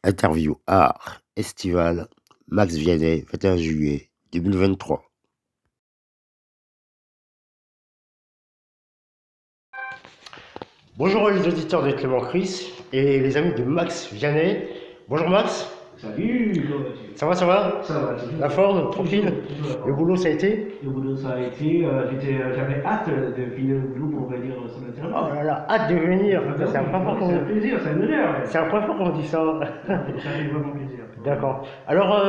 Interview art estival, Max Vianney, 21 juillet 2023. Bonjour les auditeurs de Clément Chris et les amis de Max Vianney. Bonjour Max. Salut, comment vas-tu? Ça va, ça va? Ça va, toujours. La forme, tranquille? Toujours. Le boulot, ça a été? Le boulot, ça a été. J'avais hâte de finir le boulot pour venir sur l'interview. Oh là là, hâte de venir. C'est la première fois C'est un qu'on plaisir, c'est un honneur. c'est la première fois qu'on dit ça. Ça fait vraiment plaisir. D'accord. Alors,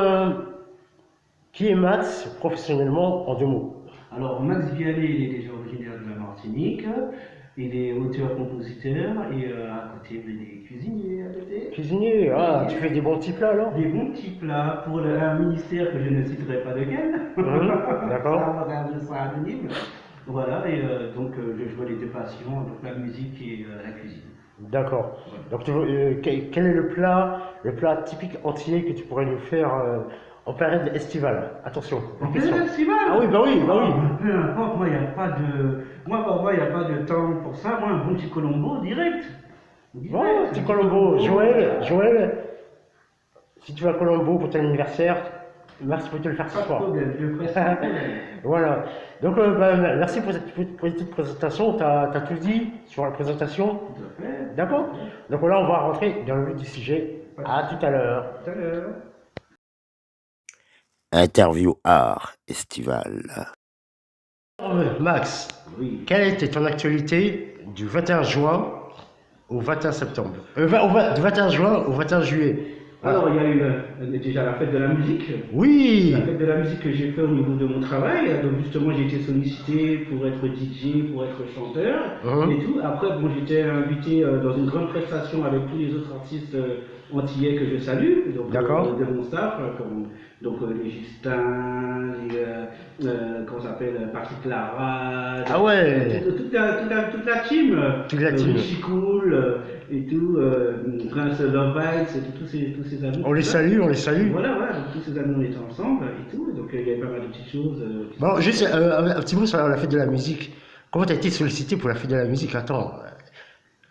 qui est Max professionnellement en 2 mots? Alors, Max Vianney, il est déjà originaire de la Martinique. Il est auteur-compositeur et à côté, il est cuisinier. À côté. Cuisinier, ah, tu fais des bons petits plats alors? Des bons petits plats pour un ministère que je ne citerai pas lequel. D'accord. Ça va garder ça anonyme. Voilà, et donc je jouais les deux passions, donc la musique et la cuisine. D'accord. Donc, quel est le plat typique antillais que tu pourrais nous faire en période estivale? Attention, une question. Festival. Ah oui, bah oui, bah oui. Peu importe, moi, il n'y a pas de. Moi, il n'y a pas de temps pour ça. Moi, un bon petit Colombo direct. Bon, petit Colombo. Joël, si tu veux un Colombo pour ton anniversaire, merci pour te le faire ce Pas de soir. problème, je ferai ça. Voilà. Donc, merci pour cette petite présentation. Tu as tout dit sur la présentation. Tout à fait. D'accord? Donc là, on va rentrer dans le vif du sujet. À tout à l'heure. Tout à l'heure. Interview art estival. Max, Oui. quelle était ton actualité du 21 juin au 21 septembre? Du 21 juin au 21 juillet. Alors, il y a eu déjà la fête de la musique. Oui. La fête de la musique que j'ai fait au niveau de mon travail. Donc, justement, j'ai été sollicité pour être DJ, pour être chanteur et tout. Après, bon, j'étais invité dans une grande prestation avec tous les autres artistes antillais que je salue. Donc, de mon staff, donc les Justins, comment ça s'appelle, Patrick Lara. Ah ouais. Toute la team. Toute la team. Chicoul et tout, Prince Lovites et tous ces amis. On les salue, on les salue. Voilà, donc tous ces amis on était ensemble et tout, donc il y avait pas mal de petites choses. Bon, juste un petit mot sur la fête de la musique. Comment tu as été sollicité pour la fête de la musique? Attends,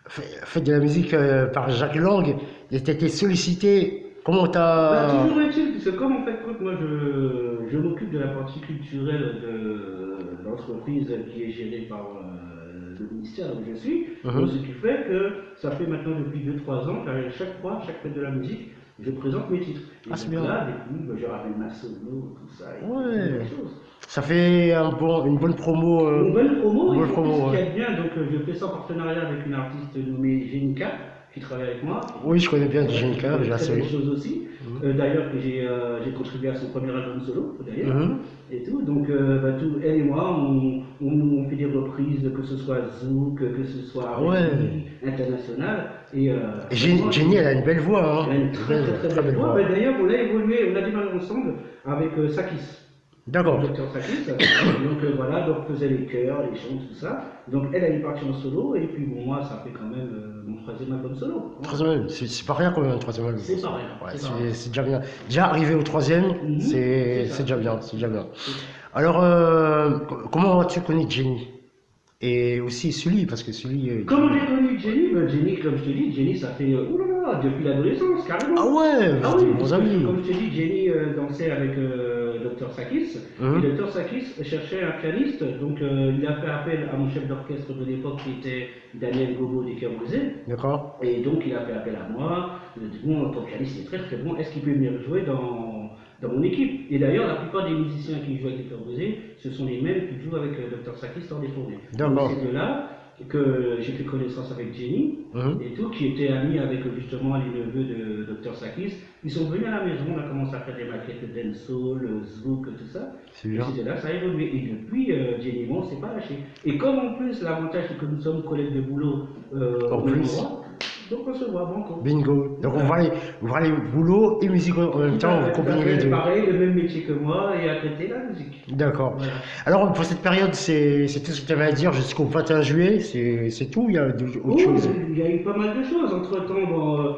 fête de la musique par Jacques Lang, tu as été sollicité. Comment t'as. Toujours est-il, parce que comme en fait, moi je m'occupe de la partie culturelle de l'entreprise qui est gérée par le ministère où je suis, donc, ce qui fait que ça fait maintenant depuis 2-3 ans qu'à chaque fête de la musique, je présente mes titres. Et c'est donc bien. là, je ramène ma solo, tout ça. Ouais. Ça fait une bonne promo. Une bonne promo, une bonne promo, ce qui est bien, donc je fais ça en partenariat avec une artiste nommée Jenica, qui travaille avec moi. Oui, je connais bien Jenica, j'ai la série. Choses aussi. D'ailleurs, que j'ai contribué à son premier album solo, d'ailleurs, et tout. Donc, elle et moi, on fait des reprises, que ce soit Zouk, que ce soit international. Et Jenny, elle a une belle voix. Elle a une très belle voix. D'ailleurs, on a évolué, on a démarré ensemble avec Sakis. D'accord. Docteur Sakis. Donc voilà, donc on faisait les chœurs, les chants, tout ça. Donc elle a une partie en solo, et puis bon, moi, ça fait quand même mon 3e album solo. 3e, c'est pas rien quand même, un 3e album. C'est pas rien. Ouais, c'est déjà bien. Déjà arrivé au 3e, c'est déjà bien. C'est déjà bien. Alors, comment as-tu connu Jenny? Et aussi Sully, parce que Sully. Comment j'ai connu Jenny? Jenny, comme je te dis, Jenny, ça fait depuis l'adolescence, carrément. Ah ouais, oui, bons amis. Comme je te dis, Jenny dansait avec Dr Sakis. Et Dr Sakis cherchait un pianiste, donc il a fait appel à mon chef d'orchestre de l'époque qui était Daniel Gobo des Cœurs Brisés. D'accord. Et donc il a fait appel à moi. Il a dit bon, ton pianiste est très très bon, est-ce qu'il peut venir jouer dans mon équipe? Et d'ailleurs, la plupart des musiciens qui jouent avec les Cœurs Brisés, ce sont les mêmes qui jouent avec Dr Sakis dans des tournées. Donc c'est de là que j'ai fait connaissance avec Jenny et tout, qui était amie avec justement les neveux de Dr Sakis. Ils sont venus à la maison, on a commencé à faire des maquettes de dancehall, zouk, tout ça. Et c'était là, ça a évolué. Et depuis, Jenny et moi, on ne s'est pas lâché. Et comme en plus, l'avantage c'est que nous sommes collègues de boulot en plus. Donc on se voit banco. Bingo. Donc on va aller boulot et musique en même temps, on va combiner les deux. Pareil, le même métier que moi et à côté la musique. D'accord. Voilà. Alors pour cette période, c'est tout ce que tu avais à dire jusqu'au 21 juillet, c'est tout, il y a autre chose? Il y a eu pas mal de choses. Entre temps,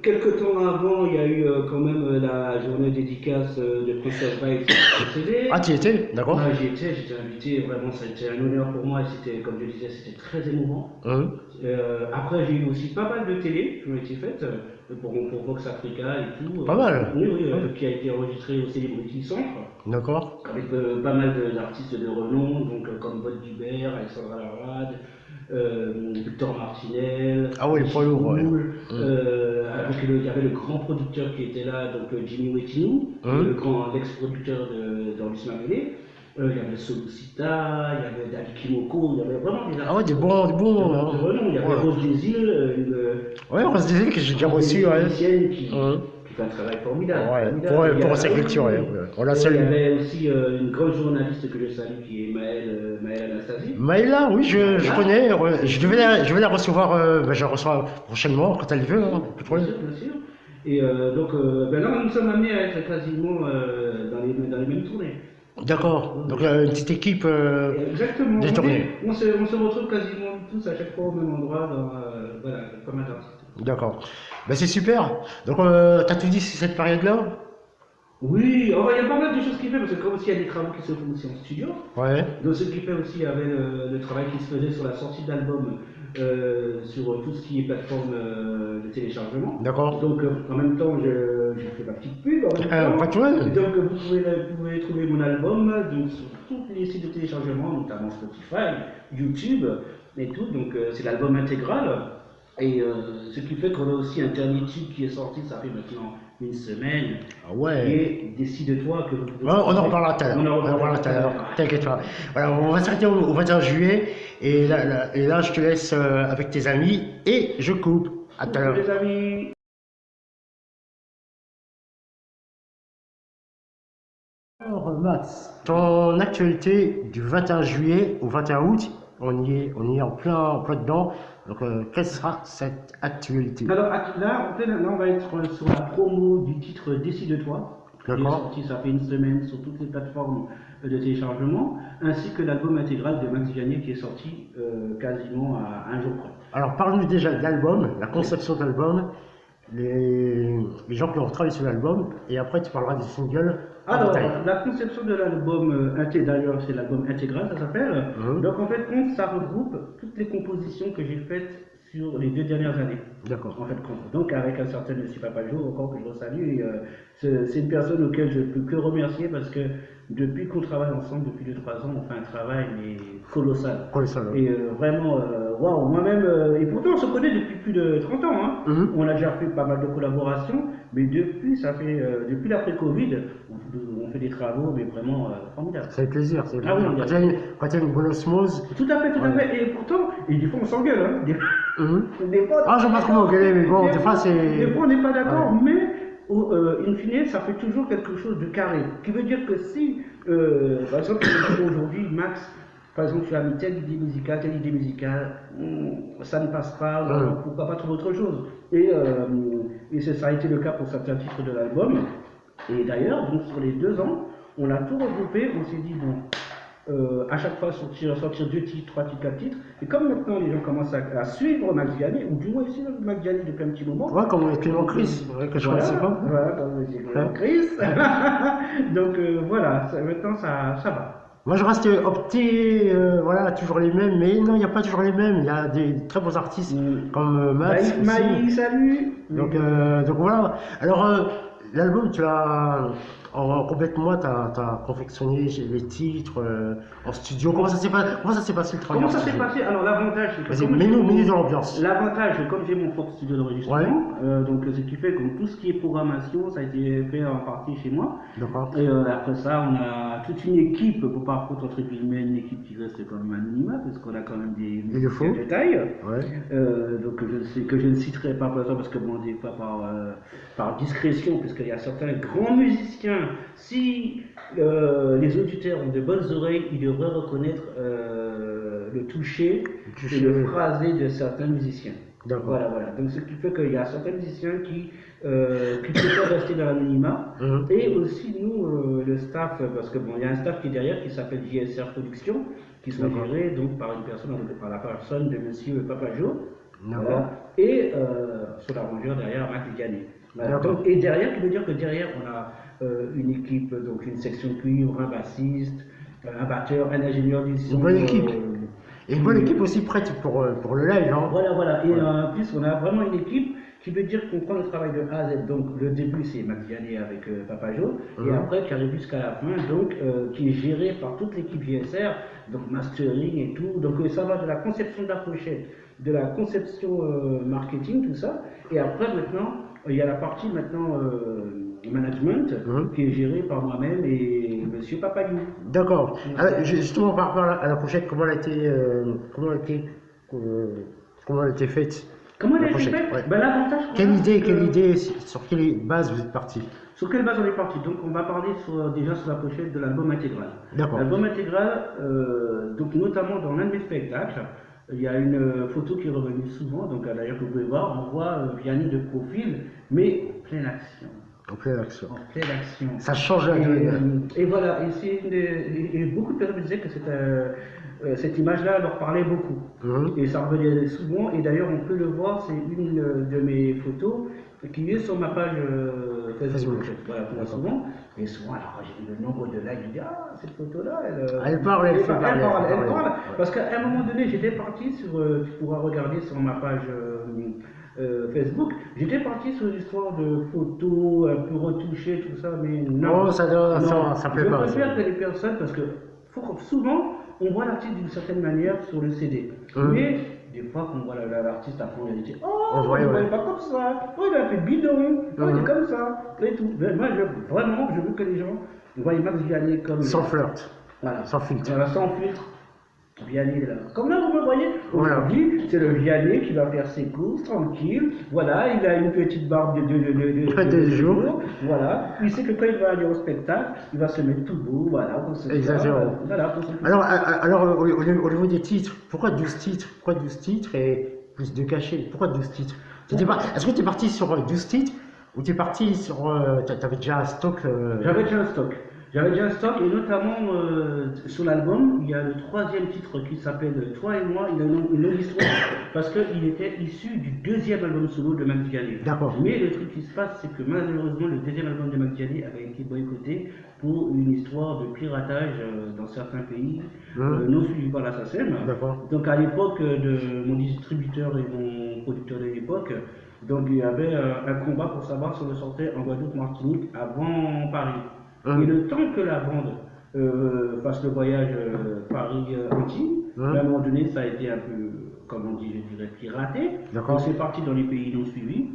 Quelques temps avant, il y a eu quand même la journée dédicace de Princess Vibe sur CD. Ah, tu y étais, d'accord. Ah, j'étais invité, vraiment, ça a été un honneur pour moi et c'était, comme je disais, c'était très émouvant. Après, j'ai eu aussi pas mal de télé qui ont été faites pour Vox Africa et tout. Pas mal. Oui, oui, qui a été enregistré au Celebrity Centre. D'accord. Avec pas mal d'artistes de renom, donc comme Bob Dubert, Alexandra Larade, Victor Martinel, Ah oui, les poids lourds, ouais. il y avait le grand producteur qui était là, donc Jimmy Wetinou, l'ex-producteur d'Orlis Mamelé. Il y avait Solucita, il y avait Dali Kimoko, il y avait vraiment des artistes. Ah ouais, des bons. De renom. Il y avait Rose Désir, ouais, Rose Désir que j'ai déjà reçu, ouais. Qui fait un travail formidable. Ouais, pour sa culture, ouais. On la salue. Il y avait aussi une grande journaliste que je salue qui est Maëlle Anastasie. Maëlla, oui, je connais. Je vais la recevoir, je la reçois prochainement quand elle veut. Hein, bien sûr. Et donc là, nous sommes amenés à être quasiment dans les mêmes tournées. D'accord, donc une petite équipe de tournée. On se retrouve quasiment tous à chaque fois au même endroit, voilà, pas mal d'artistes. D'accord, ben, c'est super. Donc t'as tout dit sur cette période-là? Oui, il y a pas mal de choses qui fait, parce que comme aussi il y a des travaux qui se font aussi en studio. Ouais. Donc ce qui fait aussi, il y avait le travail qui se faisait sur la sortie d'album, sur tout ce qui est plateforme de téléchargement. D'accord. Donc en même temps, je fais ma petite pub. Pas toi. Donc vous pouvez trouver mon album donc, sur tous les sites de téléchargement, notamment Spotify, YouTube et tout. Donc c'est l'album intégral. Et ce qui fait qu'on a aussi un dernier tube qui est sorti, ça fait maintenant une semaine. Ah ouais. Et Décide-toi que vous pouvez. Ouais, on en reparlera tout à l'heure. On en reparlera tout à l'heure. T'inquiète pas. Voilà, on va s'arrêter au 21 juillet. Et là, je te laisse avec tes amis. Et je coupe. À tout à l'heure. Les amis. Alors, Max, ton actualité du 21 juillet au 21 août, on y est en plein dedans. Donc, quelle sera cette actualité? Alors là, on va être sur la promo du titre Décide-toi. Qui est sorti, ça fait une semaine sur toutes les plateformes de téléchargement, ainsi que l'album intégral de Max Vianney qui est sorti quasiment à un jour près. Alors, parle-nous déjà de l'album, la conception de l'album, les gens qui ont travaillé sur l'album, et après tu parleras des singles. Alors, la conception de l'album, d'ailleurs c'est l'album intégral, ça s'appelle. Donc en fait, ça regroupe toutes les compositions que j'ai faites sur les 2 dernières années. D'accord. En fait, donc avec un certain M. Papajo, encore que je resalue, et c'est une personne auquel je ne peux que remercier parce que depuis qu'on travaille ensemble, depuis 2-3 ans, on fait un travail mais colossal. Et vraiment, waouh, moi-même, et pourtant on se connaît depuis plus de 30 ans, hein. On a déjà fait pas mal de collaborations, mais depuis l'après-Covid, on fait des travaux, mais vraiment formidables. Ça fait plaisir, c'est ah, oui, quand il y a une bonne osmose. Tout à fait, et pourtant, des fois on s'engueule, hein. Des fois, j'aime pas trop m'engueuler, mais bon, des fois c'est. Des fois on n'est pas d'accord, mais in fine, ça fait toujours quelque chose de carré. Ce qui veut dire que si, par exemple, aujourd'hui, Max, par exemple, tu as mis telle idée musicale, ça ne passe pas, pourquoi pas trouver autre chose? Et ça a été le cas pour certains titres de l'album. Et d'ailleurs, donc sur les 2 ans, on a tout regroupé, on s'est dit, bon, à chaque fois sortir 2 titres, 3 titres, 4 titres. Et comme maintenant les gens commencent à suivre Max Vianney, ou du moins suivre Max Vianney depuis un petit moment. Ouais, comme Clément Chris, que je connaissais pas. Voilà, comme Clément Chris. Donc voilà, maintenant ça va. Moi je reste opté, voilà, toujours les mêmes, mais non, il n'y a pas toujours les mêmes. Il y a des très bons artistes comme Max. Maï, salut. Donc voilà. Alors, l'album, tu l'as. En complètement, tu as confectionné les titres en studio. Comment ça s'est passé le travail? Comment ça s'est passé? Alors, l'avantage, c'est que. Mets-nous dans l'ambiance. L'avantage, comme j'ai mon propre studio d'enregistrement, donc ce qui fait que tout ce qui est programmation, ça a été fait en partie chez moi. D'accord. Et après ça, on a toute une équipe, pour par contre, entre guillemets, une équipe qui reste quand même anonymat, parce qu'on a quand même des détails. Donc, que je ne citerai pas pour l'instant, parce que bon, des fois, par discrétion, puisqu'il y a certains grands musiciens. Si les auditeurs ont de bonnes oreilles, ils devraient reconnaître le toucher et le phrasé de certains musiciens. Voilà. Donc ce qui fait qu'il y a certains musiciens qui préfèrent rester dans l'anonymat. Et aussi nous, le staff, parce que bon, il y a un staff qui est derrière qui s'appelle JSR Productions, qui sont gérés donc par la personne de Monsieur Papajo. D'accord. Et sur l'arrangeur derrière, Max Vianney. Voilà. D'accord. Donc, et derrière, qui veut dire que derrière, on a une équipe, donc une section cuivre, un bassiste, un batteur, un ingénieur du son. Une bonne équipe. Et une bonne équipe aussi prête pour le live, hein. Voilà, voilà. Et Ouais. en plus, on a vraiment une équipe qui veut dire qu'on prend le travail de A à Z. Donc, le début, c'est Max Vianney avec Papa Joe. Et après, qui arrive jusqu'à la fin, donc, qui est géré par toute l'équipe JSR, donc mastering et tout. Donc, ça va de la conception de la pochette, de la conception marketing, tout ça. Et après, maintenant, il y a la partie maintenant management qui est gérée par moi-même et Monsieur Papayou. D'accord. Justement, par rapport à la pochette, comment elle a été, comment elle a été faite? Comment elle La a été pochette, faite? ouais. Ben, l'avantage qu'on Quelle a, idée, c'est que- sur quelle base vous êtes parti? Sur quelle base on est parti? Donc on va parler déjà sur la pochette de l'album intégral. D'accord. L'album intégral, donc notamment dans l'un de mes spectacles, il y a une photo qui est revenue souvent, donc d'ailleurs que vous pouvez voir, on voit Vianney de profil, mais en pleine action. En pleine action. En pleine action. Ça change la donne. Et voilà, et beaucoup de personnes me disaient que cette image-là leur parlait beaucoup. Et ça revenait souvent, et d'ailleurs on peut le voir, c'est une de mes photos qui est sur ma page Facebook. Voilà, qu'on voit souvent. Et souvent, alors j'ai le nombre de likes, je dis, ah, cette photo-là, Elle parle, elle fait parler. elle parle. Parce qu'à un moment donné, j'étais parti sur, tu pourras regarder sur ma page Facebook, j'étais parti sur l'histoire de photos un peu retouchées, tout ça, mais non. Oh, ça plaît pas. Je préfère que les personnes, parce que souvent, on voit l'artiste d'une certaine manière sur le CD. Mais des fois, quand on voit l'artiste après, on dit, oh, il n'est pas comme ça, oh, il a fait bidon, oh, il est comme ça, et tout. Mais moi, vraiment, je veux que les gens voient Max Vianney comme. Sans flirt. Voilà. Sans filtre. Voilà, sans filtre. Vianney là. Comme là, vous me voyez, Voilà. aujourd'hui, c'est le Vianney qui va faire ses courses tranquille. Voilà, il a une petite barbe de jours. Voilà, il sait que quand il va aller au spectacle, il va se mettre tout beau. Voilà, exactement. Voilà, alors au niveau des titres, pourquoi 12 titres? Pourquoi 12 titres et plus de cachets? Pourquoi 12 titres? Est-ce que tu es parti sur 12 titres ou tu es parti sur. Tu avais déjà un stock J'avais déjà un stock. J'avais déjà un stock et notamment sur l'album, il y a le troisième titre qui s'appelle Toi et moi, il a une longue histoire parce qu'il était issu du deuxième album solo de Max Vianney. D'accord. Mais le truc qui se passe, c'est que malheureusement, le deuxième album de Max Vianney avait été boycotté pour une histoire de piratage dans certains pays non suivi par la SACEM. Donc à l'époque de mon distributeur et mon producteur de l'époque, donc il y avait un combat pour savoir si on le sortait en Guadeloupe, Martinique avant Paris. Et le temps que la bande fasse le voyage Paris-Antille, à un moment donné, ça a été un peu, comme on dit, je dirais, piraté. Donc c'est parti dans les pays non suivis.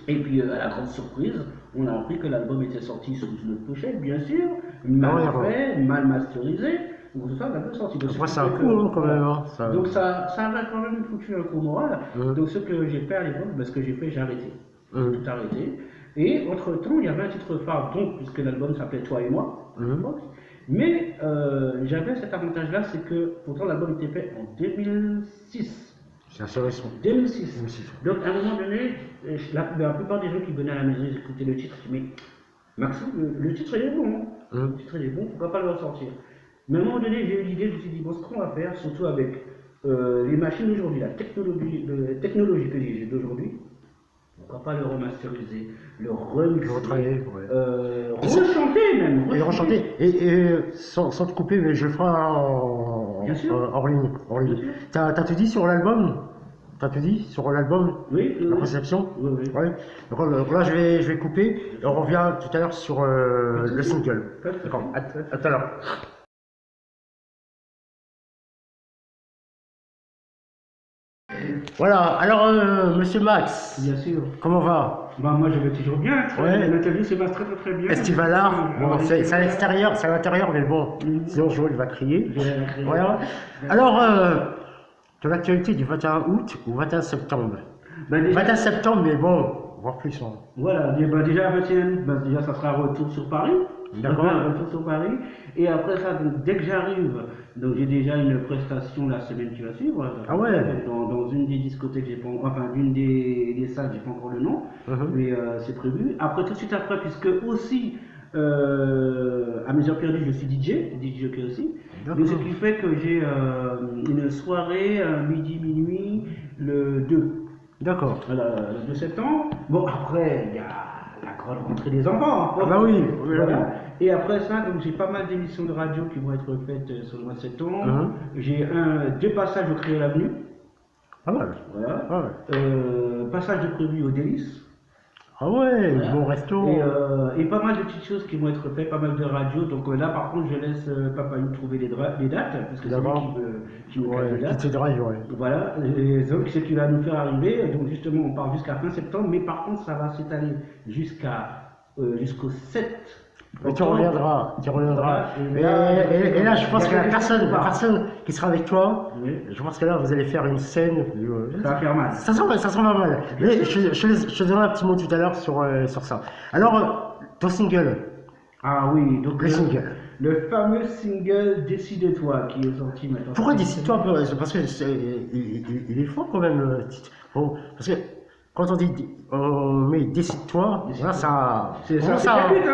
Et puis, à la grande surprise, on a appris que l'album était sorti sous une autre pochette, bien sûr, mal fait, mal masterisé. Donc ça, l'album est sorti. Après, c'est un coup, quand même. Hein, donc ça a quand même foutu un coup moral. Donc ce que j'ai fait à l'époque, ce que j'ai fait, j'ai arrêté. J'ai tout arrêté. Et entre-temps, il y avait un titre phare, donc, puisque l'album s'appelait Toi et moi, à l'époque. Mais j'avais cet avantage-là, c'est que pourtant l'album était fait en 2006. C'est assez récent. 2006. Donc à un moment donné, la plupart des gens qui venaient à la maison, ils écoutaient le titre, ils disaient, mais Maxime, le titre il est bon, hein. Le titre il est bon, pourquoi pas le ressortir? Mais à un moment donné, j'ai eu l'idée, je me suis dit, bon, ce qu'on va faire, surtout avec les machines d'aujourd'hui, la technologie que j'ai d'aujourd'hui, pourquoi pas le remasteriser, le remixer, rechanter même. Et rechanter. Et sans te couper, mais je le ferai en ligne. T'as tout dit sur l'album? T'as tout dit sur l'album? Oui. La conception? Oui. Ouais. Donc là, je vais couper et on revient tout à l'heure sur le single. D'accord. À tout à l'heure. Voilà, alors monsieur Max, bien sûr. Comment va? Moi je vais toujours bien, l'interview se passe très bien. Estivalard, bon, c'est à l'extérieur, c'est à l'intérieur, mais bon, sinon Joël va crier. Voilà. Alors, de l'actualité du 21 août au 21 septembre. 21 septembre, mais bon, voire plus. Hein. Voilà, déjà 21 août, déjà ça sera un retour sur Paris. D'accord. Un retour sur Paris. Et après ça, donc, dès que j'arrive, donc j'ai déjà une prestation la semaine qui va suivre. Ah ouais. Dans une des discothèques, d'une des salles, j'ai pas encore le nom, mais c'est prévu. Après, tout de suite après, puisque aussi à Mesure Perdue, je suis DJ jockey aussi. Donc ce qui fait que j'ai une soirée midi minuit le 2. D'accord. Le 2 septembre. Bon, après, il y a la grande rentrée des enfants. Ah bah oui, oui, Voilà. oui. Et après ça, donc j'ai pas mal d'émissions de radio qui vont être faites sur le mois de septembre. J'ai deux passages au Créole Avenue. Pas mal. Voilà. Ah ouais. Passage de prévu au Délice. Ah ouais, Voilà. bon resto. Et pas mal de petites choses qui vont être faites, pas mal de radios. Donc là, par contre, je laisse Papa You trouver les dates, parce que c'est lui qui me cale les dates. Qui te drive, ouais. Voilà, et donc c'est ce qui va nous faire arriver. Donc justement, on part jusqu'à fin septembre, mais par contre, ça va s'étaler jusqu'au 7. Mais tu reviendras, tu reviendras. Voilà, Et là, je pense que la personne qui sera avec toi, oui. je pense que là, vous allez faire une scène. Ça va faire mal. Ça sent pas mal. Mais je te donnerai un petit mot tout à l'heure sur ça. Alors, ton single. Ah oui, donc Le single. Le fameux single Décide-toi qui est sorti maintenant. Pourquoi décide-toi? Parce que il est fort quand même le titre. Bon, parce que quand on met décide-toi, là, ça percute, hein,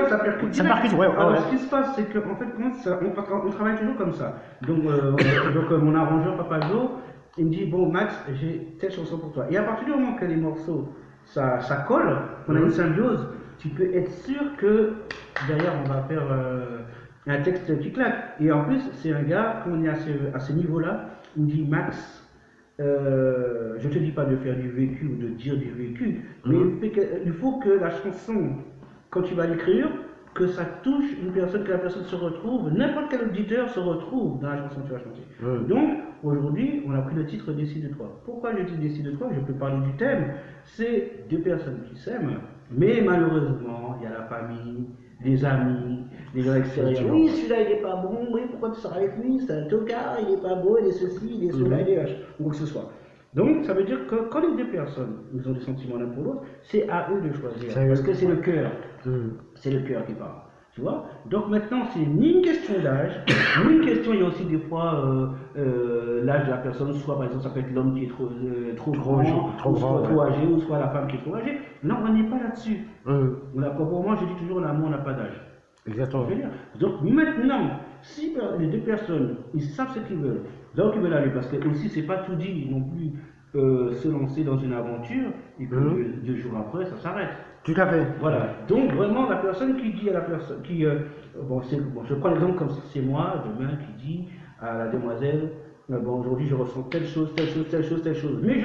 ça percute. Ça percute, ouais. Alors, ce qui se passe, c'est qu'en fait, on travaille toujours comme ça. Donc, mon arrangeur, Papa Joe, il me dit, bon, Max, j'ai telle chanson pour toi. Et à partir du moment que les morceaux, ça colle, qu'on a une symbiose, tu peux être sûr que derrière, on va faire un texte qui claque. Et en plus, c'est un gars, quand on est à ce niveau-là, il me dit, Max, je ne te dis pas de faire du vécu ou de dire du vécu, mais il faut que la chanson, quand tu vas l'écrire, que ça touche une personne, que la personne se retrouve, n'importe quel auditeur se retrouve dans la chanson que tu vas chanter. Donc, aujourd'hui, on a pris le titre Décide-toi. Pourquoi je dis Décide-toi? Je peux parler du thème. C'est deux personnes qui s'aiment, mais malheureusement, il y a la famille, les amis, les gens extérieurs. Oui, celui-là il n'est pas bon, oui, pourquoi tu seras avec lui? C'est un tocard, il n'est pas beau, il est ceci, il est cela, il est vache, ou quoi que ce soit. Donc, ça veut dire que quand les deux personnes ils ont des sentiments l'un pour l'autre, c'est à eux de choisir. Parce que c'est le cœur. C'est le cœur qui parle. Tu vois? Donc maintenant, c'est ni une question d'âge, ni une question, il y a aussi des fois l'âge de la personne, soit par exemple, ça peut être l'homme qui est trop grand, trop âgé, ou soit la femme qui est trop âgée. Non, on n'est pas là-dessus. Pour moi, je dis toujours, l'amour n'a pas d'âge. Exactement. Donc maintenant, si les deux personnes, ils savent ce qu'ils veulent, donc ils veulent aller, parce que aussi, c'est pas tout dit non plus. Se lancer dans une aventure et que deux jours après ça s'arrête. Tout à fait. Voilà. Donc vraiment la personne qui dit à la personne je prends l'exemple comme c'est moi demain qui dit à la demoiselle aujourd'hui je ressens telle chose, mais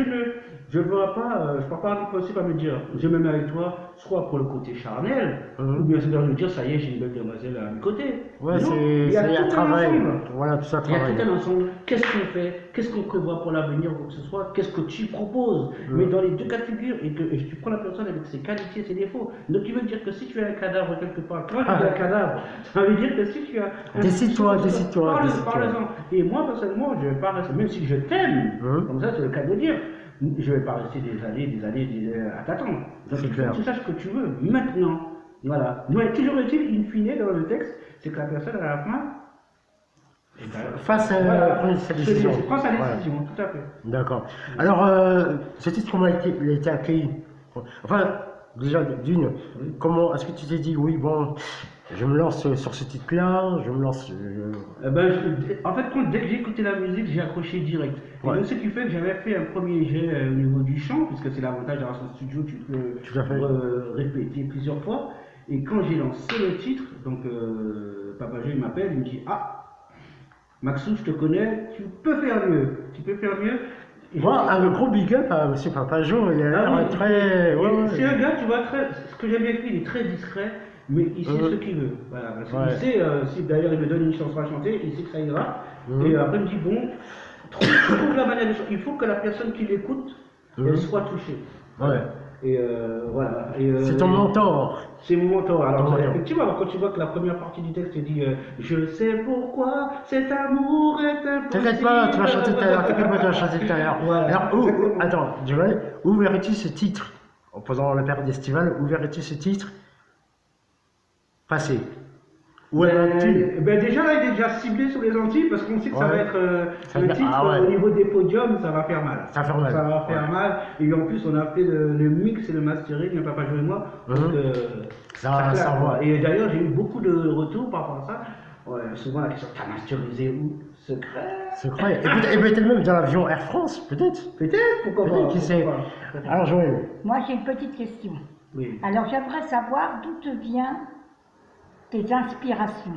je ne pars pas en principe à me dire je me mets avec toi soit pour le côté charnel ou bien c'est de me dire ça y est j'ai une belle demoiselle à mes côtés. Ouais, il y a un travail. Voilà, tout ça travaille. Il y a tout un ensemble. Qu'est-ce qu'on fait? Qu'est-ce qu'on prévoit pour l'avenir ou quoi que ce soit? Qu'est-ce que tu proposes? Mais dans les deux cas de figure, et tu prends la personne avec ses qualités et ses défauts. Donc, il veut dire que si tu as un cadavre quelque part, quand tu as un cadavre, ça veut dire que si tu as. Décide-toi. Parle-en. Et moi, personnellement, je ne vais pas rester, même si je t'aime, comme ça, c'est le cas de dire, je ne vais pas rester des années à t'attendre. Donc, il faut que tu saches ce que tu veux maintenant. Voilà. Mais toujours est-il, in fine, dans le texte, c'est que la personne, à la fin, face à prendre sa décision. Prends sa décision, tout à fait. D'accord. Alors, ce titre, comment il a été accueilli? Enfin, déjà, comment est-ce que tu t'es dit, oui, bon, je me lance sur ce titre-là, je me lance. En fait, dès que j'ai écouté la musique, j'ai accroché direct. Et donc, ce qui fait que j'avais fait un premier jet au niveau du chant, puisque c'est l'avantage d'avoir son studio, tu peux répéter plusieurs fois. Et quand j'ai lancé le titre, donc Papa Joe il m'appelle, il me dit Maxou, je te connais, tu peux faire mieux. Un gros big up à M. Papa Joe, il a l'air très. C'est un gars, tu vois, ce que j'aime bien avec lui, il est très discret, mais il sait ce qu'il veut. Voilà, il sait, si d'ailleurs il me donne une chanson à chanter, il sait que ça ira. Et après il me dit bon, trouve la manière de chanter. Il faut que la personne qui l'écoute, elle soit touchée. Ouais. Et voilà. C'est ton mentor. C'est mon mentor. Alors, effectivement, quand tu vois que la première partie du texte dit je sais pourquoi cet amour est impossible. T'inquiète pas, tu vas chanter tout à l'heure. Voilà. Alors, attends, Joël, où verrais-tu ce titre, pendant la période estivale, où verrais-tu ce titre passer? Déjà là il est déjà ciblé sur les Antilles parce qu'on sait que ça va être le titre au niveau des podiums, ça va faire mal. Ça va faire mal. Et en plus on a fait le mix et le mastering, Papa Joe et moi. Donc ça va. Et d'ailleurs j'ai eu beaucoup de retours par rapport à ça. Souvent la question, t'as masterisé où? Secret. Et peut-être même dans l'avion Air France, peut-être. Peut-être, pourquoi pas. Qui sait. Alors, Joël. Moi, j'ai une petite question. Oui. Alors, j'aimerais savoir d'où te viennent tes inspirations.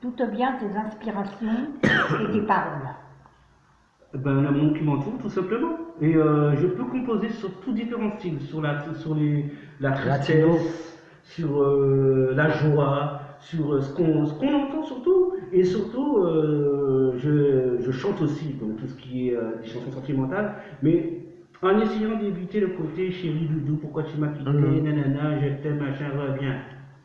D'où te viennent tes inspirations et tes paroles. Ben, le monde qui m'entoure, tout simplement. Et je peux composer sur tous différents styles, sur la tristesse, sur la joie, sur ce qu'on entend surtout. Et surtout, je chante aussi, donc tout ce qui est des chansons sentimentales, mais en essayant d'éviter le côté chéri doudou, pourquoi tu m'as quitté, nanana, je t'aime, machin, reviens.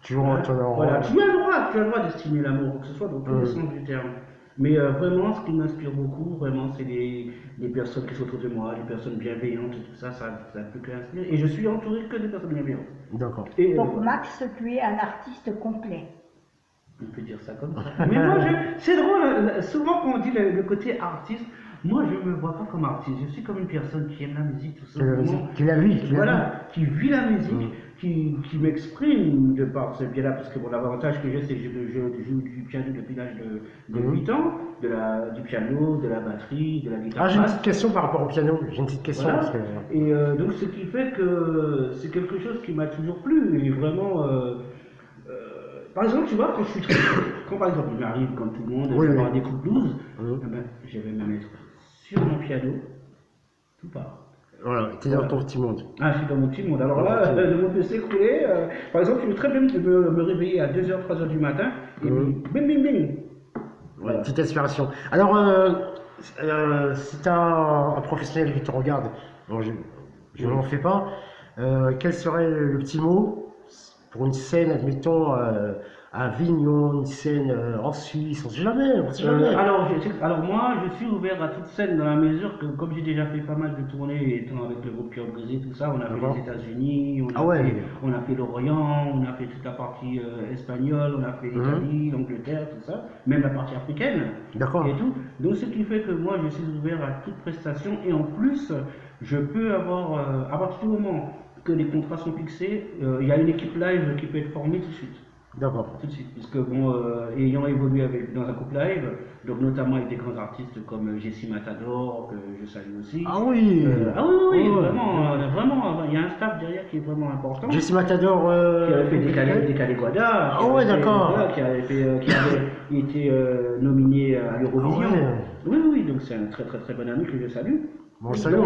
Toujours en tolérant. Voilà, tu as le droit d'estimer l'amour, que ce soit dans tous les sens du terme. Mais vraiment, ce qui m'inspire beaucoup, vraiment, c'est les personnes qui sont autour de moi, les personnes bienveillantes, tout ça, ça peut que inspirer. Et je suis entouré que de personnes bienveillantes. D'accord. Donc, Max, tu es un artiste complet. On peut dire ça comme ça. Mais moi, c'est drôle, souvent quand on dit le côté artiste, moi je ne me vois pas comme artiste, je suis comme une personne qui aime la musique, tout simplement. Qui la vit. Qui vit la musique, qui m'exprime de par ce biais-là, parce que bon, l'avantage que j'ai, c'est que je joue du piano depuis l'âge de 8 ans, du piano, de la batterie, de la guitare. Ah, j'ai une petite question par rapport au piano, j'ai une petite question. Voilà. Parce que... Et donc ce qui fait que c'est quelque chose qui m'a toujours plu, et vraiment... par exemple, tu vois, quand je suis triste, quand par exemple il m'arrive, comme tout le monde, d'avoir des coups de blues, je vais me mettre sur mon piano, tout part. Voilà, tu es dans ton petit monde. Ah, je suis dans mon petit monde. Alors là, de mon PC coulé, par exemple, je peux très bien me réveiller à 2h, 3h du matin, et bing, bing, bing. Voilà, petite inspiration. Alors, si tu as un professionnel qui te regarde, bon, je n'en fais pas, quel serait le petit mot pour une scène, admettons, à Avignon, une scène en Suisse, on ne sait jamais, alors moi, je suis ouvert à toute scène dans la mesure que, comme j'ai déjà fait pas mal de tournées, étant avec le groupe Cœur Brisé, tout ça, on a fait les États-Unis, on a fait l'Orient, on a fait toute la partie espagnole, on a fait l'Italie, l'Angleterre, tout ça, même la partie africaine, et tout. Donc ce qui fait que moi, je suis ouvert à toute prestation, et en plus, je peux avoir, à partir du moment que les contrats sont fixés, il y a une équipe live qui peut être formée tout de suite. D'accord. Tout de suite, puisque bon, ayant évolué dans un groupe live, donc notamment avec des grands artistes comme Jessie Matador, que je salue aussi. Ah oui vraiment, il y a un staff derrière qui est vraiment important. Jessie Matador qui avait fait des Caliguada. Ah ouais, d'accord. Qui avait été nominé à l'Eurovision. Oui, donc c'est un très très très bon ami que je salue. Bon, salut.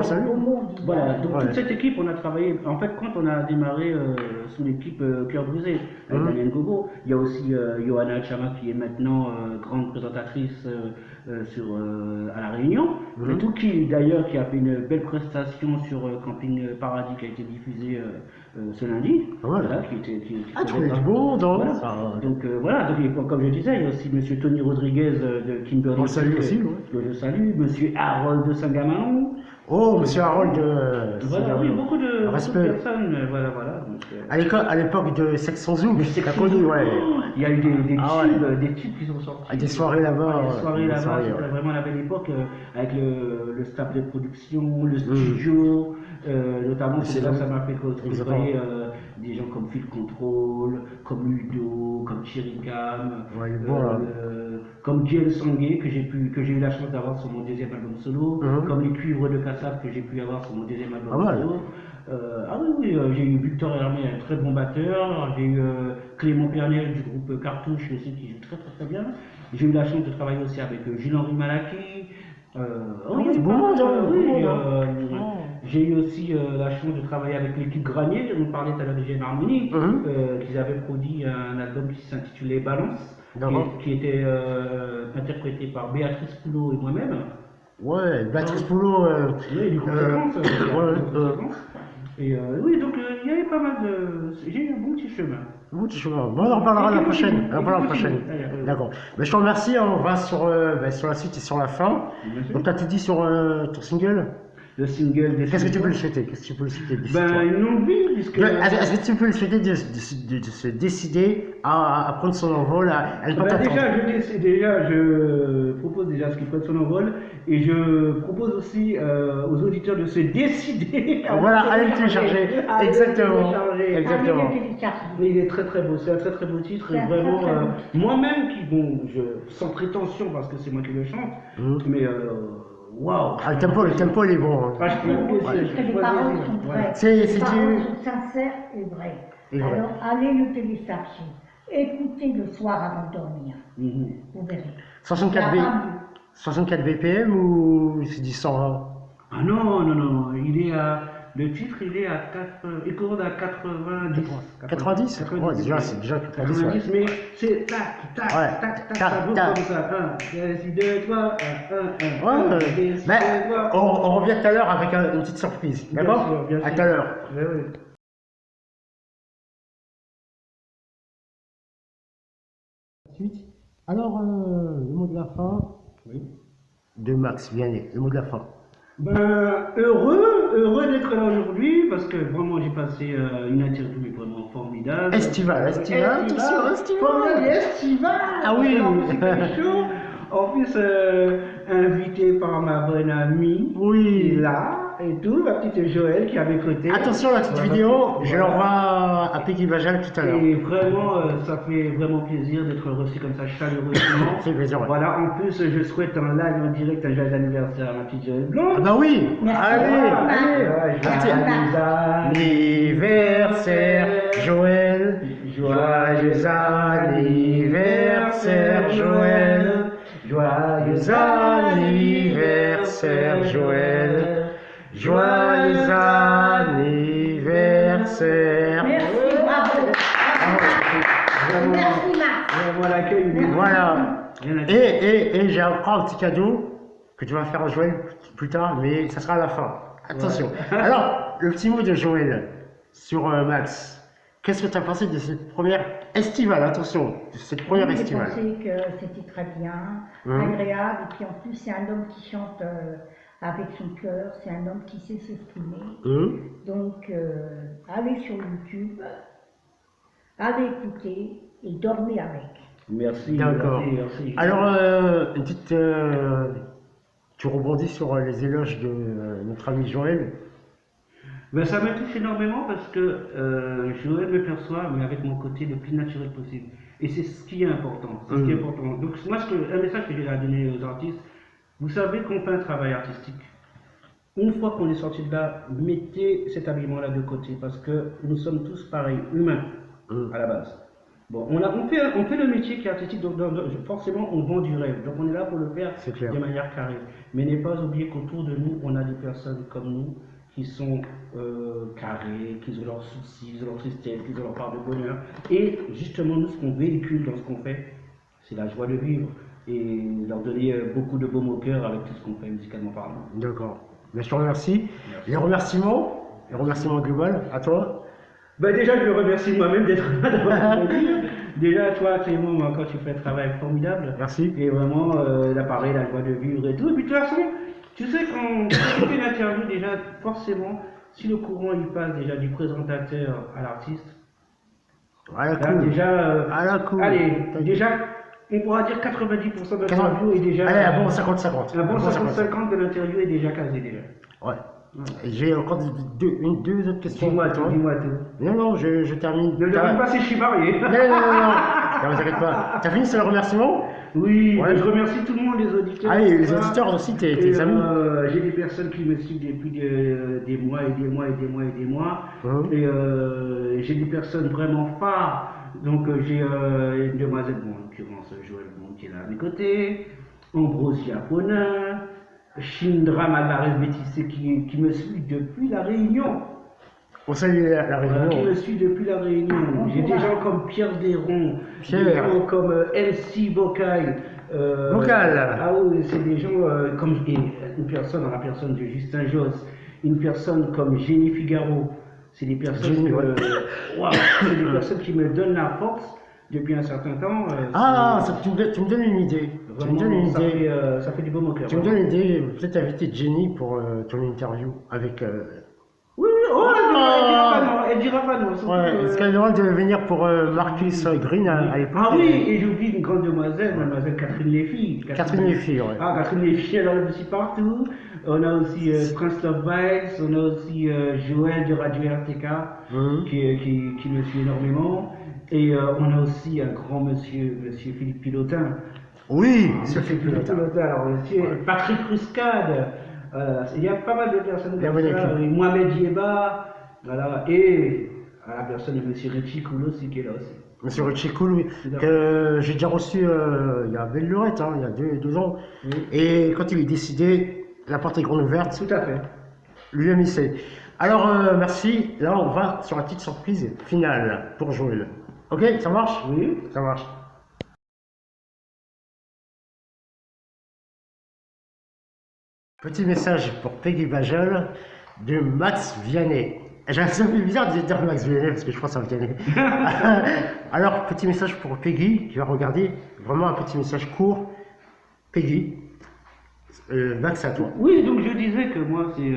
Voilà, donc toute cette équipe, on a travaillé, en fait, quand on a démarré sous l'équipe Cœur Brisé, avec Daniel Gogo, il y a aussi Johanna Chama qui est maintenant grande présentatrice à La Réunion, et tout qui d'ailleurs qui a fait une belle prestation sur Camping Paradis qui a été diffusée ce lundi. Voilà, tu connais du bon, donc voilà, donc comme je disais, il y a aussi monsieur Tony Rodriguez de Kimberley. On le salue aussi, que je salue, monsieur Harold de Saint-Gamaon. Oh, monsieur Harold voilà, oui, beaucoup de personnes, voilà. Donc, à l'époque de Section Zoom, t'as connu, il y a eu des tubes qui sont sortis. Des soirées là-bas. Des soirées là-bas, c'était vraiment la belle époque, avec le staff de production, le studio, notamment, c'est là que ça m'a fait côtoyer des gens comme Phil Control, comme Ludo, comme Chiricam, comme Jiel Sangué, que j'ai eu la chance d'avoir sur mon deuxième album solo, comme les Cuivres de Kassav que j'ai pu avoir sur mon deuxième album solo. J'ai eu Victor Hermé, un très bon batteur, j'ai eu Clément Pernel du groupe Cartouche aussi qui joue très très très bien. J'ai eu la chance de travailler aussi avec Jules-Henri Malaki. J'ai eu aussi la chance de travailler avec l'équipe Granier, on parlait tout à l'heure de Gêne Harmonie, qu'ils avaient produit un album qui s'intitulait Balance, qui était interprété par Béatrice Poulot et moi-même. Ouais, Béatrice Poulot. Les conséquences. Et oui, donc il y avait pas mal de. J'ai eu un bon petit chemin. Bon, on en reparlera la prochaine. D'accord. Mais je te remercie. On va sur la suite et sur la fin. Donc, tu as tout dit sur ton single. le single des Qu'est-ce que tu peux le souhaiter? Qu'est-ce que tu peux le souhaiter d'ici toi? Ben, une longue vie, puisque... Est-ce que tu peux le souhaiter de se décider à prendre son envol, à ne pas Ben, t'attendre? je propose déjà ce qu'il prenne son envol, et je propose aussi aux auditeurs de se décider Voilà, allez le télécharger. Allez le Exactement. télécharger. Exactement. Allez, le télécharger. Mais il est très très beau, c'est un très très beau titre, C'est et un vraiment, très, très beau moi-même qui, bon, sans prétention parce que c'est moi qui le chante, Mhm. mais waouh! Ah, le tempo il est bon. Hein. Ah, je peux Parce que les paroles sont vraies. C'est Les du- paroles sont sincères et vraies. Et vrai. Alors, allez le télécharger. Écoutez le soir avant de dormir. Mhm. Vous verrez. 64 Il y a pas mieux. 64 BPM ou c'est du 120? Ah non, non, non, il est à. Le titre, il est à 4. Il court à 90. 90? Ouais, déjà, c'est déjà 90, ouais. mais c'est tac, tac, Ouais. tac, tac, Tac, ça bouge tac. comme ça. Décide-toi, Ouais, mais décide-toi. on revient tout à l'heure avec une petite surprise, Bien d'accord? sûr, bien À sûr. tout à l'heure. Oui, oui. Ensuite, alors, le mot de la fin de Max, bien le mot de la fin. Ben, heureux d'être là aujourd'hui parce que vraiment j'ai passé une interview vraiment formidable. Estival, estival. Formidable, estival. Ah oui. En plus, c'était chaud. En plus, invité par ma bonne amie. Oui. Qui est là et tout, ma petite Joël qui est à mes côtés. Attention à la petite Voilà. vidéo, je Voilà. l'envoie à Peggy Bajal tout à l'heure. Et vraiment, ça fait vraiment plaisir d'être reçu comme ça chaleureusement. C'est plaisir, ouais. Voilà, en plus, je souhaite en live, en direct, un joyeux anniversaire à ma petite Joël Blanc. Ah bah oui. Merci. Allez. Anniversaire, Joël. Joyeux anniversaire, Joël. Joyeux anniversaire, Joël. Joyeux anniversaire. Merci, bravo. Vraiment, Merci, Max. vraiment l'accueil. Voilà. Rien à dire. Et j'ai encore un petit cadeau que tu vas faire à Joël plus tard, mais ça sera à la fin. Attention. Alors, le petit mot de Joël sur Max. Qu'est-ce que tu as pensé de cette première estivale? Attention, de cette première J'ai estivale. pensé que c'était très bien, agréable, et puis en plus c'est un homme qui chante avec son cœur, c'est un homme qui sait s'exprimer. Donc allez sur YouTube, allez écouter et dormez avec. Merci. D'accord. Merci. Alors, une petite. Tu rebondis sur les éloges de notre ami Joël. Ben, ça me touche énormément parce que Joël me perçoit, mais avec mon côté le plus naturel possible. Et c'est ce qui est important. C'est ce qui est important. Donc, moi, un message que j'ai à donner aux artistes, vous savez qu'on fait un travail artistique. Une fois qu'on est sorti de là, mettez cet habillement-là de côté parce que nous sommes tous pareils, humains, à la base. Bon, on fait le métier qui est artistique, donc forcément on vend du rêve. Donc on est là pour le faire C'est clair. de manière carrée. Mais n'est pas oublier qu'autour de nous, on a des personnes comme nous qui sont carrées, qui ont leurs soucis, qui ont leurs tristesses, qui ont leur part de bonheur. Et justement, nous, ce qu'on véhicule dans ce qu'on fait, c'est la joie de vivre et leur donner beaucoup de baume au cœur avec tout ce qu'on fait musicalement parlant. D'accord. Mais je te remercie. Les remerciements global à toi. Ben déjà, je me remercie moi-même d'être là, d'avoir répondu. Déjà, toi, Clément, quand tu fais un travail formidable. Merci. Et vraiment, l'appareil, la joie de vivre et tout. Et puis, de toute façon, tu sais, quand tu fais une interview, déjà, forcément, si le courant, il passe déjà du présentateur à l'artiste, À la là, cool. déjà, À la cool. allez, déjà, on pourra dire 90% de l'interview est déjà... Allez, un bon 50-50. Un bon 50-50 de l'interview est déjà casé, déjà. Ouais. J'ai encore deux autres questions. Dis-moi pour tout, toi. dis-moi tout. Non, je termine. Ne le demande pas si je suis marié. Non, ne t'inquiète pas. T'as fini sur le remerciement? Oui, Ouais. je remercie tout le monde, les auditeurs. Allez, les Voilà. auditeurs aussi, tes Et, amis. j'ai des personnes qui me suivent depuis des mois et des mois et des mois et des mois. Et j'ai des personnes vraiment phares. Donc j'ai une demoiselle, bon, en l'occurrence Joël Bond qui est là à mes côtés, Ambrosia Ponin, Shindra Malvarez Métissé qui me suit depuis la Réunion. On salue la Qui réunion. me suit depuis la Réunion. J'ai des gens comme Pierre Desron, Pierre. des gens comme MC Bocaille. Bocal. Ah oui, c'est des gens comme une personne dans la personne de Justin Josse, une personne comme Jenny Figaro. C'est des personnes Jenny, que, ouais. waouh, c'est des personnes qui me donnent la force depuis un certain temps. Tu me donnes une idée. Tu me donnes une idée. Ça fait du beau au cœur. Tu me donnes une idée, peut-être inviter Jenny pour ton interview avec. Oui, elle dira pas non. Ouais, est-ce qu'elle demande de venir pour Marcus Green à l'époque? Ah oui, et j'oublie une grande demoiselle, mademoiselle Catherine Léfy. Catherine Léfy, ouais. Ah, Catherine Léfy, elle est aussi partout. On a aussi Prince Love Bites, on a aussi Joël de Radio RTK qui me suit énormément. Et on a aussi un grand monsieur Philippe Pilotin. Oui, monsieur Philippe Pilotin. Alors, monsieur Patrick Ruscade. Il y a pas mal de personnes comme ça. Mohamed Yeba. Voilà. Et à la personne de monsieur Richie Cool aussi qui est là aussi. Monsieur Richie Cool, oui. Que j'ai déjà reçu il y a belle lurette, il y a deux ans. Oui. Et quand il est décidé, la porte est grande ouverte. Tout à fait. Lui-même il sait. Alors merci. Là on va sur la petite surprise finale pour Joël. Ok, ça marche? Oui. Ça marche. Petit message pour Peggy Bajel de Max Vianney. Ça fait bizarre de dire Max Vianney parce que je pense à Vianney. Alors, petit message pour Peggy qui va regarder. Vraiment un petit message court. Peggy, Max à toi. Oui, donc je disais que moi c'est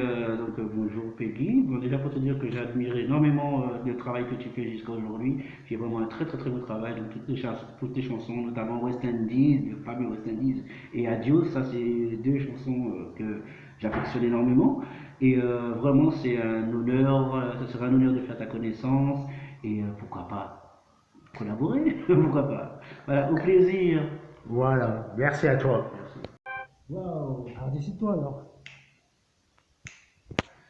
bonjour Peggy. Bon, déjà pour te dire que j'ai admiré énormément le travail que tu fais jusqu'à aujourd'hui. J'ai vraiment un très beau travail dans toutes tes chansons, notamment West Indies, le fameux West Indies et Adios. Ça c'est deux chansons que j'affectionne énormément. Et vraiment c'est un honneur, ce serait un honneur de faire ta connaissance et pourquoi pas collaborer, pourquoi pas. Voilà, au plaisir. Voilà, merci à toi. Merci. Waouh, alors décide-toi alors.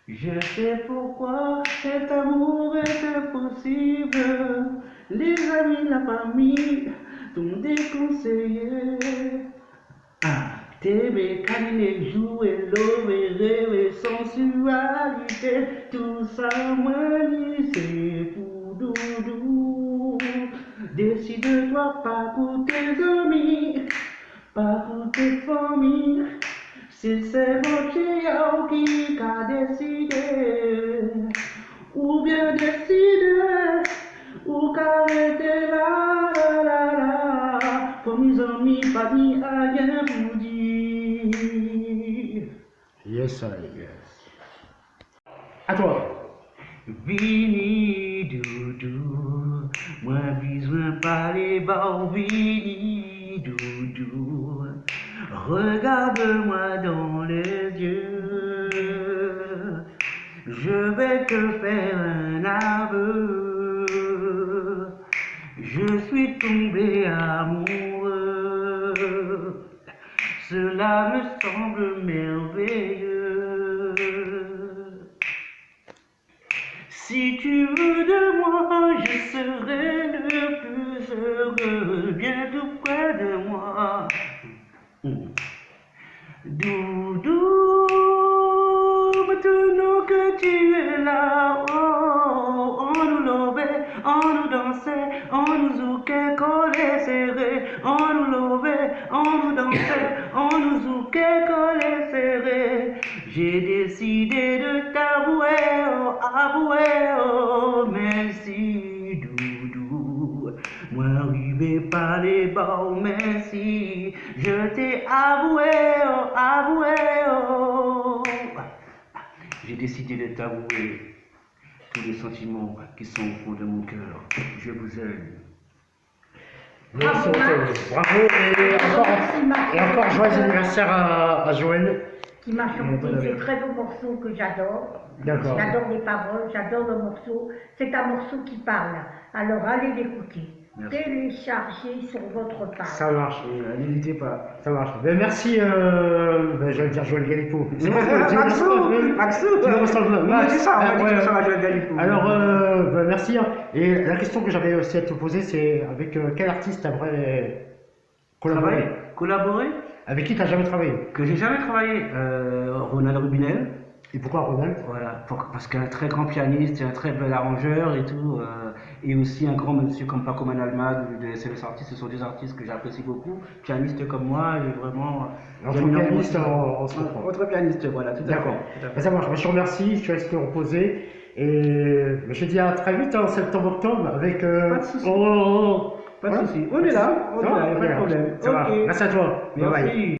Je sais pourquoi cet amour est impossible. Les amis, la famille t'ont déconseillé. T'aimer, câliner, jouer, lever, rêver, sensualité. Tout ça, moi, c'est pour doudou. Décide-toi pas pour tes amis. Pas pour tes familles, si c'est votre chien qui a décidé, ou bien décidé, ou qu'arrêter là, pour mes amis, pas ni à rien vous dire. Yes, yes. À toi. Vini doudou, moi besoin parler bas, vini doudou, regarde-moi dans les yeux, je vais te faire un aveu, je suis tombé amoureux, cela me semble merveilleux. Si tu veux de moi, je serai le plus heureux, bien tout près de moi. Doudou, maintenant que tu es là, oh, on nous levait, on nous dansait, on nous zouquait, collé serré, on nous levait, on nous dansait, on nous zouquait, collé serré. J'ai décidé de t'avouer, oh, avouer, oh, merci, doudou. Moi, arrivé par les bords, merci, je t'ai avoué, oh, avoué, oh. J'ai décidé de t'avouer tous les sentiments qui sont au fond de mon cœur. Je vous aime. Merci, bravo et encore joyeux anniversaire à Joël. Qui m'a chanté ces très beaux morceaux que j'adore. D'accord. J'adore les paroles, j'adore le morceau. C'est un morceau qui parle. Alors allez l'écouter. Téléchargez sur votre page. Ça marche, n'hésitez pas. Ça marche. Ben, merci, j'allais dire Joël Galipo. Maxou, tu me ressembles. C'est ça, on va dire ça à Joël Galipo. Alors, merci. Et la question que j'avais aussi à te poser, c'est avec quel artiste t'aimerais collaborer? Avec qui tu n'as jamais travaillé? Que j'ai jamais travaillé. Ronald Rubinel. Et pourquoi Ronald? Voilà, parce qu'un très grand pianiste, un très bel arrangeur et tout, et aussi un grand monsieur comme Paco Manalmad de SLS Artistes, ce sont des artistes que j'apprécie beaucoup, pianistes comme moi, et vraiment... Entre pianistes, on se comprend. Entre pianistes, voilà, tout à fait. D'accord, ça marche, je te remercie, je te laisse te reposer, et je te dis à très vite, en septembre-octobre, avec... Pas de soucis. Pas de souci. On est là, il n'y a pas de problème. Ça va. Merci à toi. Bye bye. Merci.